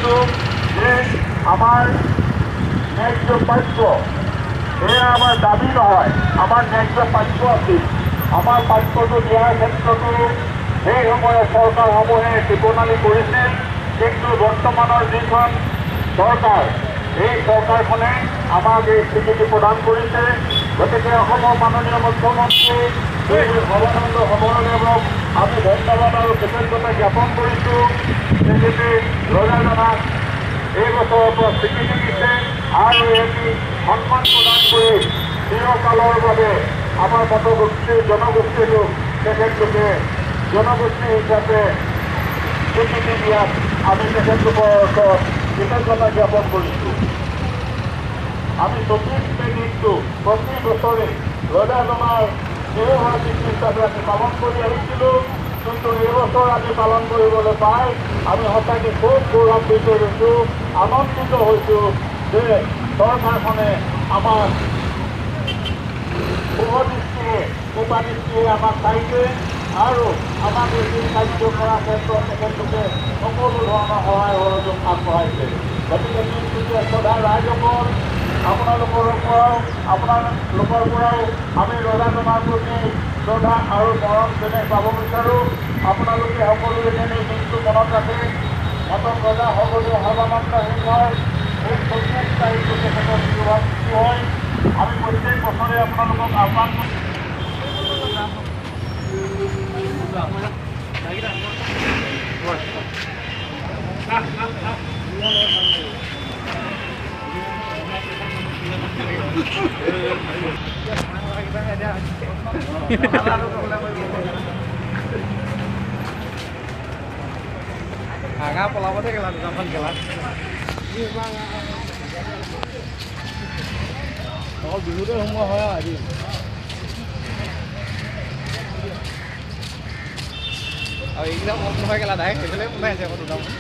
কৰিছোঁ যে আমাৰ ন্যায্য প্ৰাপ্য এয়া আমাৰ দাবী নহয়, আমাৰ ন্যায্য প্ৰাপ্য আছিল। আমাৰ প্ৰাপ্যটো দিয়াৰ ক্ষেত্ৰতো সেই সময়ত চৰকাৰসমূহে টিপনালি কৰিছিল, কিন্তু বৰ্তমানৰ যিখন চৰকাৰ এই চৰকাৰখনে আমাক এই স্বীকৃতি প্ৰদান কৰিছে। গতিকে অসমৰ মাননীয় মুখ্যমন্ত্ৰী সৰ্বানন্দ সোণোৱালদেৱক আমি ধন্যবাদ আৰু কৃতজ্ঞতা জ্ঞাপন কৰিছোঁ। তেখেতে ৰজাজনাক এই বছৰৰ পৰা স্বীকৃতি দিছে আৰু এটি সন্মান প্ৰদান কৰি চিৰকালৰ বাবে আমাৰ মতগোষ্ঠীৰ জনগোষ্ঠীটোক তেখেতলোকে জনগোষ্ঠী হিচাপে স্বীকৃতি দিয়াত আমি তেখেতলোকৰ ওচৰত কৃতজ্ঞতা জ্ঞাপন কৰিছোঁ। আমি 24 দিনটো প্ৰতি বছৰে ৰজাজনাৰ দেওবাৰ্ষিকী হিচাপে আমি পালন কৰি আহিছিলোঁ, কিন্তু এইবছৰ আমি পালন কৰিবলৈ পাই আমি সঁচাকৈ খুব গৌৰৱান্বিত হৈছোঁ, আনন্দিত হৈছোঁ যে চৰকাৰখনে আমাক শুভদৃষ্টিৰে কৃপাদৃষ্টিৰে আমাক চাইছে আৰু আমাক এই কাৰ্য কৰাৰ ক্ষেত্ৰত তেখেতলোকে সকলো ধৰণৰ সহায় সহযোগ আগবঢ়াইছে। গতিকে নিশ্চিত শ্ৰদ্ধাৰ ৰাইজসকল, আপোনালোকৰ পৰাও আমি ৰজাজনাৰ প্ৰতি শ্ৰদ্ধা আৰু মৰম যেনে পাব বিচাৰোঁ। আপোনালোকে সকলোৱে যেনে দিনটো মনত ৰাখে, মতন ৰজা সকলোৱে সৰ্বানন্দ সিংহৰ এই 24 তাৰিখটো তেখেতৰ তিথি হয়। আমি প্ৰত্যেক বছৰে আপোনালোকক আহ্বান আগা পলাবতে গেলা দুটামান গেলা অকল বিহুতে সোমোৱা হয় আৰু আজি আৰু এইকেইটা মন নহয় গেলা ডাইৰেক্ট সেইফালে সোমাই আছে আকৌ দুটামান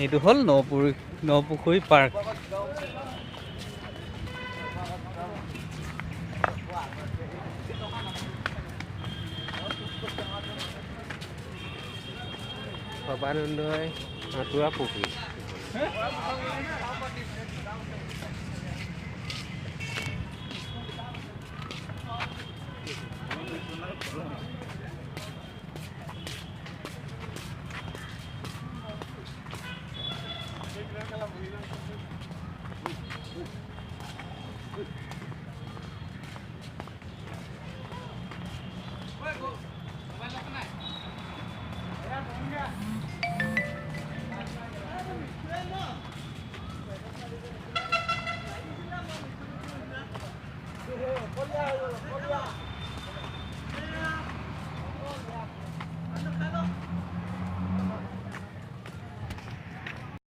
এইটো হ'ল নপুখুৰী পাৰ্ক। সৰ্বানন্দই সাঁতোৰা পুখুৰী